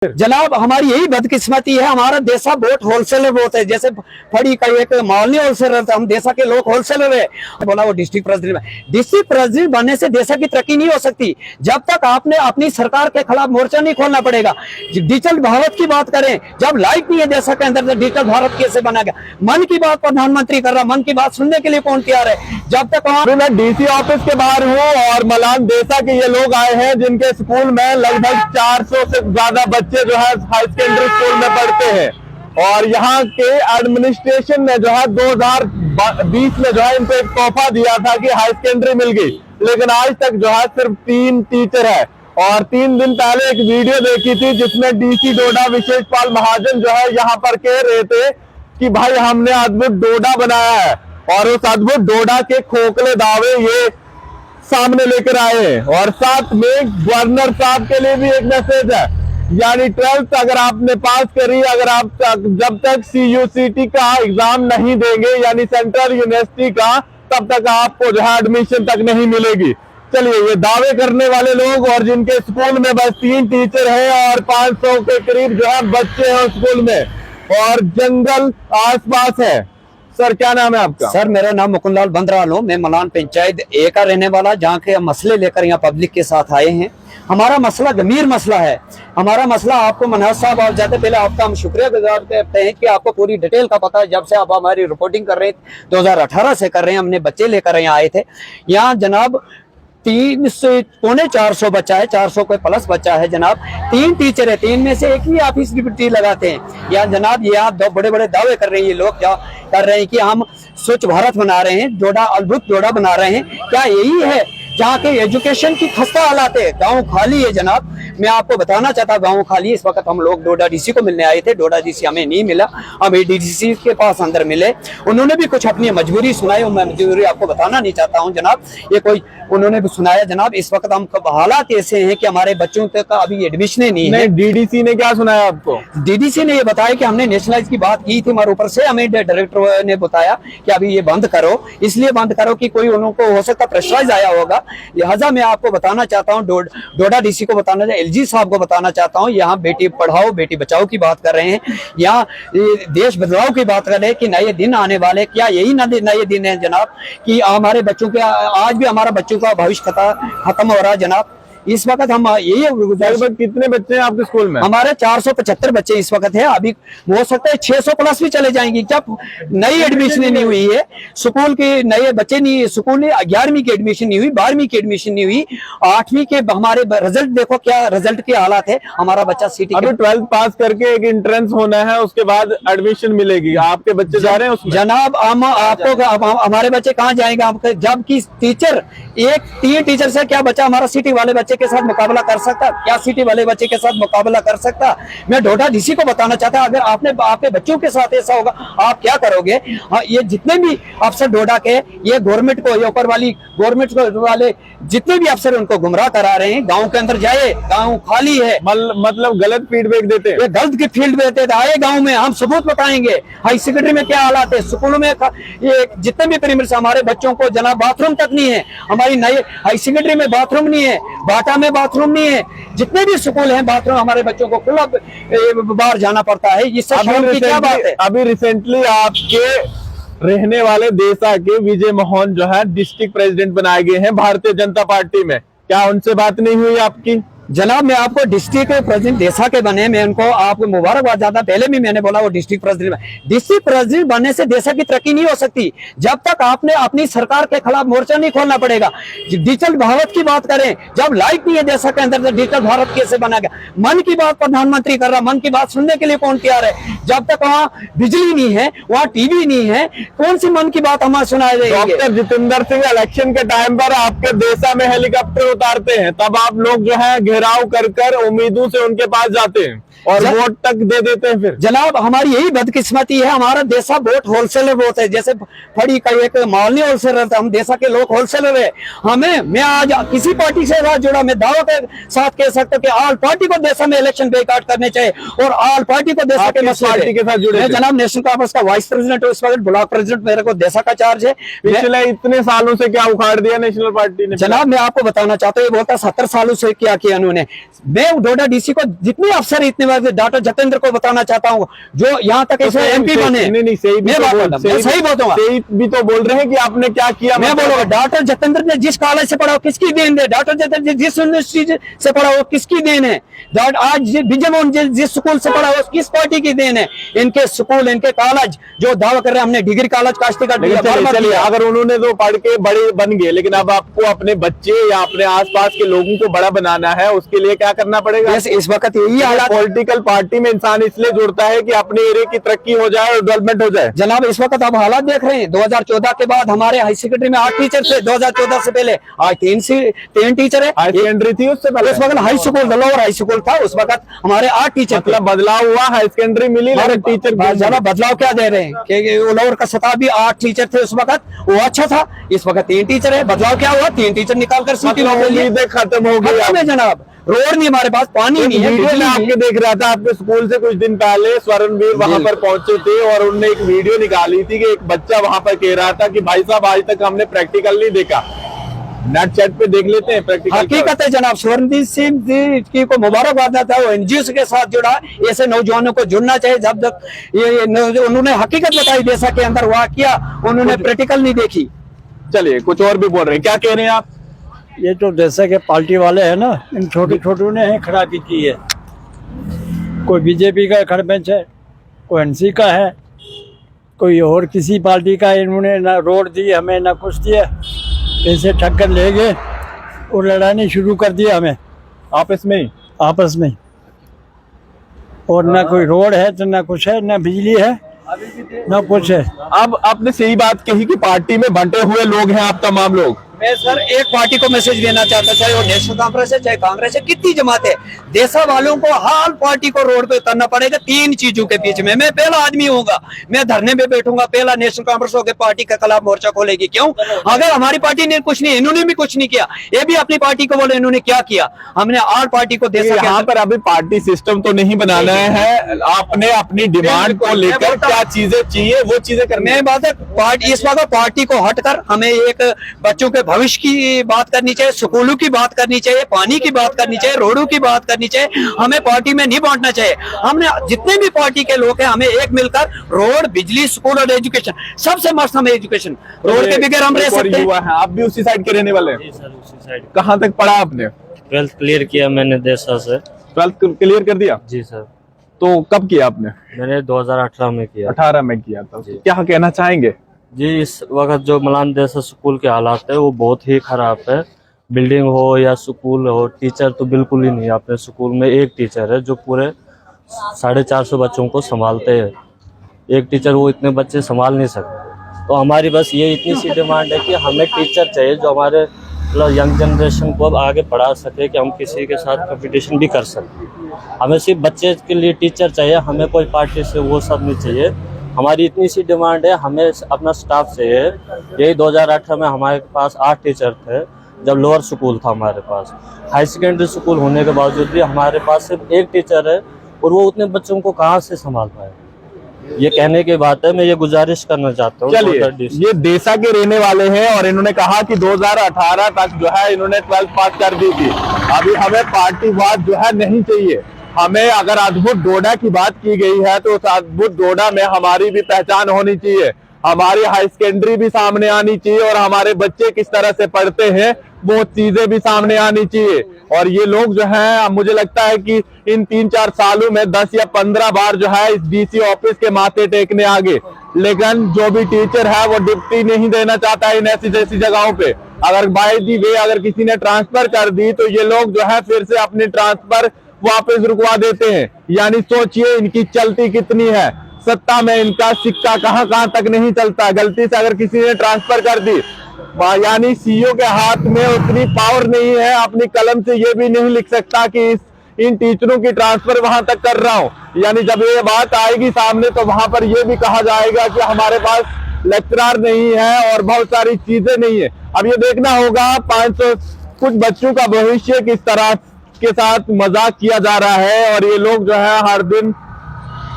जनाब हमारी यही बदकिस्मती है, हमारा देशा वोट होलसेलर वोट है। जैसे फड़ी का एक मोहल्ले होलसेलर था, हम देशा के लोग होलसेलर है। बोला वो डिस्ट्रिक्ट प्रेसिडेंट बनने से देशा की तरक्की नहीं हो सकती जब तक आपने अपनी सरकार के खिलाफ मोर्चा नहीं खोलना पड़ेगा। डिजिटल भारत की बात करें, जब लाइट नहीं है देशा के अंदर, डिजिटल भारत कैसे बनेगा? मन की बात प्रधानमंत्री कर रहा, मन की बात सुनने के लिए कौन तैयार है? जब तक मैं डीसी ऑफिस के बाहर हूँ और मलान देशा के ये लोग आए हैं जिनके स्कूल में लगभग 400 से ज्यादा बच्चे जो है हाई सेकेंडरी स्कूल में पढ़ते हैं और यहाँ के एडमिनिस्ट्रेशन ने जो है 2020 में जो है इनको एक तोहफा दिया था कि हाई सेकेंडरी मिल गई, लेकिन आज तक जो है सिर्फ 3 टीचर है। और 3 दिन पहले एक वीडियो देखी थी जिसमें डीसी डोडा विशेष पाल महाजन जो है यहाँ पर कह रहे थे कि भाई हमने अद्भुत डोडा बनाया है और उस अद्भुत डोडा के खोखले दावे ये सामने लेकर आए हैं। और साथ में गवर्नर साहब के लिए भी एक मैसेज है, यानी 12th अगर आपने पास करी, अगर आप जब तक CUCT का एग्जाम नहीं देंगे यानी सेंट्रल यूनिवर्सिटी का, तब तक आपको जो है एडमिशन तक नहीं मिलेगी। चलिए, ये दावे करने वाले लोग और जिनके स्कूल में बस 3 टीचर हैं और 500 के करीब जो है बच्चे हैं स्कूल में और जंगल आसपास है। सर क्या नाम है आपका? सर मेरा नाम मुकुंदलाल बंदराल हूँ, मैं मलान पंचायत ए का रहने वाला, जहाँ के हम मसले लेकर यहाँ पब्लिक के साथ आए हैं। हमारा मसला गंभीर मसला है। हमारा मसला आपको मनहज साहब, आप जाते पहले आपका हम शुक्रिया गुजार करते हैं कि आपको पूरी डिटेल का पता है। जब से आप हमारी रिपोर्टिंग कर रहे थे 2018 से कर रहे हैं, हमने बच्चे लेकर यहाँ आए थे। यहाँ जनाब 3 से पौने 400 बच्चा है, 400 कोई प्लस बच्चा है जनाब। 3 टीचर है, 3 में से एक ही ऑफिस ड्यूटी लगाते हैं। या जनाब ये आप 2 बड़े बड़े दावे कर रहे हैं, ये लोग क्या कर रहे हैं कि हम स्वच्छ भारत बना रहे हैं, डोडा अद्भुत डोडा बना रहे हैं। क्या यही है जहाँ के एजुकेशन की खस्ता हालात है? गाँव खाली है जनाब। मैं आपको बताना चाहता हूँ गाँव खाली है। इस वक्त हम लोग डोडा डीसी को मिलने आए थे, डोडा डीसी हमें नहीं मिला, हमें डीसी के पास अंदर मिले। उन्होंने भी कुछ अपनी मजबूरी सुनाई, मैं मजबूरी आपको बताना नहीं चाहता हूँ जनाब, ये कोई उन्होंने भी सुनाया जनाब। इस वक्त हम हालात ऐसे हैं कि हमारे बच्चों का अभी एडमिशन नहीं है। डीडीसी ने क्या सुनाया आपको? डीडीसी ने ये बताया कि हमने नेशनलाइज की बात की थी, मगर ऊपर से हमें डायरेक्टर ने बताया कि अभी ये बंद करो, इसलिए बंद करो कि कोई उनको हो सकता प्रेशराइज आया होगा। लिहाजा मैं आपको बताना चाहता हूँ, डोडा डीसी को बताना, LG साहब को बताना चाहता हूँ, यहाँ बेटी पढ़ाओ बेटी बचाओ की बात कर रहे हैं, यहाँ देश बदलाव की बात कर रहे हैं कि नए दिन आने वाले। क्या यही नए दिन है जनाब कि हमारे बच्चों के आज भी हमारा बच्चों का भविष्य खत्म हो रहा है जनाब। इस वक्त हम यही कितने बच्चे हैं आपके स्कूल में? हमारे 475 बच्चे इस वक्त है। अभी हो सकता है 600 प्लस भी चले जाएंगे। जब नई एडमिशन नहीं हुई है स्कूल के, नए बच्चे नहीं, स्कूल में 11वीं की एडमिशन नहीं हुई, 12वीं की एडमिशन नहीं हुई, 8वीं के हमारे रिजल्ट देखो क्या रिजल्ट के हालात है। हमारा बच्चा सिटी अभी 12th पास करके एक एंट्रेंस होना है, उसके बाद एडमिशन मिलेगी। आपके बच्चे जा रहे हैं उसमें? जनाब हम आपको हमारे बच्चे कहाँ जाएंगे आपके? जबकि टीचर 3 टीचर से क्या बच्चा हमारा सिटी वाले बच्चे के साथ मुकाबला कर सकता? क्या सिटी वाले बच्चे के साथ मुकाबला कर सकता? मैं डोडा डीसी को बताना चाहता, अगर आपके बच्चों के साथ ऐसा होगा आप क्या करोगे? ये जितने भी अफसर डोडा के, ये गवर्नमेंट को, ये ऊपर वाली गवर्नमेंट वाले जितने भी अफसर उनको गुमराह करा रहे हैं। गाँव के अंदर जाए, गाँव खाली है, मतलब गलत फीडबैक देते हैं, गलत की फीडबैक देते। आए गाँव में हम सबूत बताएंगे। हाई सेकेंडरी में क्या हालात है, स्कूलों में ये जितने भी प्राइमरी से हमारे बच्चों को जनाब बाथरूम तक नहीं है। हमारी नई हाई सेकेंडरी में बाथरूम नहीं है, बाटा में बाथरूम नहीं है, जितने भी स्कूल हैं बाथरूम हमारे बच्चों को खुला बाहर जाना पड़ता है। ये सब की क्या बात है? अभी रिसेंटली आपके रहने वाले देशा के विजय मोहन जो है डिस्ट्रिक्ट प्रेसिडेंट बनाए गए हैं भारतीय जनता पार्टी में, क्या उनसे बात नहीं हुई आपकी? जनाब मैं आपको डिस्ट्रिक्ट प्रेसिडेंट देशा के बने, मैं उनको आपको मुबारकबाद ज्यादा पहले भी मैंने बोला वो डिस्ट्रिक्ट प्रेसिडेंट बनने से देशा की तरक्की नहीं हो सकती जब तक आपने अपनी सरकार के खिलाफ मोर्चा नहीं खोलना पड़ेगा। डिजिटल भारत की बात करें, जब लाइट नहीं है देशा के अंदर, डिजिटल भारत कैसे बनेगा? मन की बात प्रधानमंत्री कर रहा, मन की बात सुनने के लिए कौन तैयार है? जब तक वहाँ बिजली नहीं है, वहाँ टीवी नहीं है, कौन सी मन की बात हमारे सुनाई देगी? डॉक्टर जितेंद्र सिंह इलेक्शन के टाइम पर आपके देशा में हेलीकॉप्टर उतारते हैं, तब आप लोग जो है घेराव कर उम्मीदों से उनके पास जाते हैं और वोट तक दे देते हैं। फिर जनाब हमारी यही बदकिस्मती है, हमारा देशा वोट होलसेलर वोट है। जैसे फड़ी का एक मोहल्ले होलसेलर था, हम देशा के लोग होलसेलर है। मैं आज किसी पार्टी से साथ जुड़ा, मैं दावा के साथ कह सकता हूँ कि ऑल पार्टी को देशा में इलेक्शन बेकाट करने चाहिए और ऑल पार्टी को देशा के पार्टी के साथ जुड़े। मैं जनाब नेशनल कांग्रेस का वाइस प्रेसिडेंट हूँ, इस वक्त ब्लॉक प्रेसिडेंट मेरे को देशा का चार्ज है। पिछले इतने सालों से क्या उखाड़ दिया नेशनल पार्टी ने? जनाब मैं आपको बताना चाहता हूँ, ये बोलता 70 सालों से क्या किया कानून है। मैं डोडा डीसी को जितने अफसर इतने बार डॉक्टर जतेंद्र को बताना चाहता हूँ, जो यहाँ तक ऐसे MP बने। नहीं, सही भी तो बोल रहे हैं कि आपने क्या किया। मैं बोलूंगा डॉक्टर जतेंद्र ने जिस कॉलेज से पढ़ा किसकी देन है, डॉक्टर जतेंद्र जिस यूनिवर्सिटी से पढ़ा वो किसकी देन है, आज विजय मोहन जिस स्कूल से पढ़ा वो किस पार्टी की देन है। इनके स्कूल, इनके कॉलेज जो दावा कर रहे हैं हमने डिग्री कॉलेज काश्ती का चलिए, अगर उन्होंने तो पढ़ के बड़े बन गए, लेकिन अब आपको अपने बच्चे या अपने आसपास के लोगों को बड़ा बनाना है, उसके लिए क्या करना पड़ेगा। इस वक्त यही हालात, पॉलिटिकल पार्टी में इंसान इसलिए जुड़ता है कि अपने एरिया की तरक्की हो जाए और डेवलपमेंट हो जाए। जनाब इस वक्त आप हालात देख रहे हैं, 2014 के बाद हमारे हाई सेकेंडरी में 8 टीचर थे, 2014 से पहले आज 3 टीचर है। हाई सेकेंडरी थी उससे पहले, उस वक्त high school lower high school था, उस वक्त हमारे 8 टीचर। मतलब बदलाव हुआ, हाई सेकेंडरी मिली, टीचर जनाब बदलाव क्या दे रहे हैं कि लोअर का सतह भी 8 टीचर थे उस वक्त, वो अच्छा था। इस वक्त 3 टीचर है, बदलाव क्या हुआ, 3 टीचर निकालकर सिटी खत्म हो गई जनाब। रोड नहीं हमारे पास, पानी नहीं है। वीडियो में आपके देख रहा था, आपके स्कूल से कुछ दिन पहले स्वर्णवीर वहां पर पहुंचे थे और उन्होंने एक वीडियो निकाली थी कि एक बच्चा वहां पर कह रहा था कि भाई साहब आज तक हमने प्रैक्टिकल नहीं देखा। नेट चैट पे देख लेते हैं प्रैक्टिकल। हकीकत है जनाब, स्वर्णदीप सिंह जी को मुबारकबाद था, वो NGO के साथ जुड़ा। ऐसे नौजवानों को जुड़ना चाहिए। जब तक ये उन्होंने हकीकत बताई देशा के अंदर हुआ किया, उन्होंने प्रैक्टिकल नहीं देखी। चलिए, कुछ और भी बोल रहे हैं, क्या कह रहे हैं आप। ये तो जैसे के पार्टी वाले हैं ना, इन छोटे छोटों ने खराबी की है। कोई बीजेपी का खड़बेंच है, कोई NC का है, कोई और किसी पार्टी का। इन्होंने ना रोड दी हमें, ना कुछ दिया, पैसे ठग कर ले गए और लड़ानी शुरू कर दिया हमें आपस में ही। और ना कोई रोड है तो ना कुछ है, ना बिजली है, ना कुछ है। अब आपने सही बात कही कि पार्टी में बंटे हुए लोग हैं आप तमाम लोग। मैं सर एक पार्टी को मैसेज देना चाहता, चाहे वो नेशनल कॉन्फ्रेंस है चाहे कांग्रेस है, कितनी जमात है, देशा वालों को हर पार्टी को रोड पे उतरना पड़ेगा 3 चीजों के बीच में। मैं पहला आदमी होऊंगा, मैं धरने पे बैठूंगा, पहला नेशनल कॉन्फ्रेंस होकर पार्टी के खिलाफ मोर्चा खोलेगी। क्यों? अगर हमारी पार्टी ने कुछ नहीं, इन्होंने भी कुछ नहीं किया, ये भी अपनी पार्टी को बोले इन्होंने क्या किया। हमने आल पार्टी को देशा के यहाँ पर अभी पार्टी सिस्टम तो नहीं बनाना है, आपने अपनी डिमांड को लेकर क्या चीजें चाहिए वो चीजें करनी है। बात है पार्टी, इस वक्त पार्टी को हटकर हमें एक बच्चों के भविष्य की बात करनी चाहिए, स्कूलों की बात करनी चाहिए, पानी की बात करनी चाहिए, रोडों की बात करनी चाहिए। हमें पार्टी में नहीं बांटना चाहिए। हमने जितने भी पार्टी के लोग हैं, हमें एक मिलकर रोड, बिजली, स्कूल और एजुकेशन, सबसे मस्त हमें एजुकेशन, रोड के बगैर हम रह सकते हैं। आप भी उसी साइड के रहने वाले हैं? जी सर, उसी साइड। कहाँ तक पढ़ा आपने? 12th क्लियर किया मैंने देशा से। 12th क्लियर कर दिया? जी सर। तो कब किया आपने? मैंने 2018 में किया। 18 में किया था। क्या कहना चाहेंगे? जी, इस वक्त जो मलान देशा स्कूल के हालात है वो बहुत ही खराब है। बिल्डिंग हो या स्कूल हो, टीचर तो बिल्कुल ही नहीं। अपने स्कूल में एक टीचर है जो पूरे 450 बच्चों को संभालते हैं। एक टीचर वो इतने बच्चे संभाल नहीं सकते। तो हमारी बस ये इतनी सी डिमांड है कि हमें टीचर चाहिए जो हमारे मतलब यंग जनरेशन को अब आगे बढ़ा सके, कि हम किसी के साथ कंपटीशन भी कर सकें। हमें सिर्फ बच्चे के लिए टीचर चाहिए, हमें कोई पार्टी से वो सब नहीं चाहिए। हमारी इतनी सी डिमांड है, हमें अपना स्टाफ चाहिए। यही 2018 में हमारे पास 8 टीचर थे जब लोअर स्कूल था हमारे पास। हाई सेकेंडरी स्कूल होने के बावजूद भी हमारे पास सिर्फ एक टीचर है और वो उतने बच्चों को कहाँ से संभाल पाए। ये कहने की बात है, मैं ये गुजारिश करना चाहता हूँ। चलिए, ये देशा के रहने वाले हैं और इन्होंने कहा कि 2018 तक जो है इन्होंने 12th पास कर दी थी। अभी हमें पार्टीवाद जो है नहीं चाहिए। हमें अगर अद्भुत डोडा की बात की गई है तो उस अद्भुत डोडा में हमारी भी पहचान होनी चाहिए, हमारी हाई सेकेंडरी भी सामने आनी चाहिए और हमारे बच्चे किस तरह से पढ़ते हैं वो चीजें भी सामने आनी चाहिए। और ये लोग जो हैं, मुझे लगता है कि इन 3-4 सालों में 10 या 15 बार जो है इस DC ऑफिस के माथे टेकने आगे, लेकिन जो भी टीचर है वो ड्यूटी नहीं देना चाहता है इन ऐसी जैसी जगहों पे। अगर बाय दी वे अगर किसी ने ट्रांसफर कर दी तो ये लोग जो है फिर से अपनी ट्रांसफर वापस रुकवा देते हैं। यानी सोचिए इनकी चलती कितनी है, सत्ता में इनका सिक्का कहां कहां तक नहीं चलता। गलती से अगर किसी ने ट्रांसफर कर दी, यानी CEO के हाथ में उतनी पावर नहीं है, अपनी कलम से ये भी नहीं लिख सकता कि इन टीचरों की ट्रांसफर वहां तक कर रहा हूं। यानी जब ये बात आएगी सामने तो वहां पर ये भी कहा जाएगा कि हमारे पास लेक्चरर नहीं है और बहुत सारी चीजें नहीं है। अब ये देखना होगा 500 कुछ बच्चों का भविष्य किस तरह के साथ मजाक किया जा रहा है। और ये लोग जो है हर दिन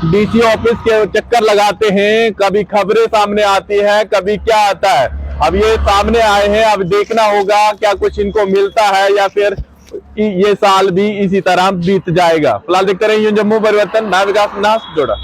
DC ऑफिस के चक्कर लगाते हैं, कभी खबरें सामने आती है, कभी क्या आता है। अब ये सामने आए हैं, अब देखना होगा क्या कुछ इनको मिलता है या फिर ये साल भी इसी तरह बीत जाएगा। फिलहाल देखते रहिए जम्मू परिवर्तन, मैं विकास मिनास, जोड़ा।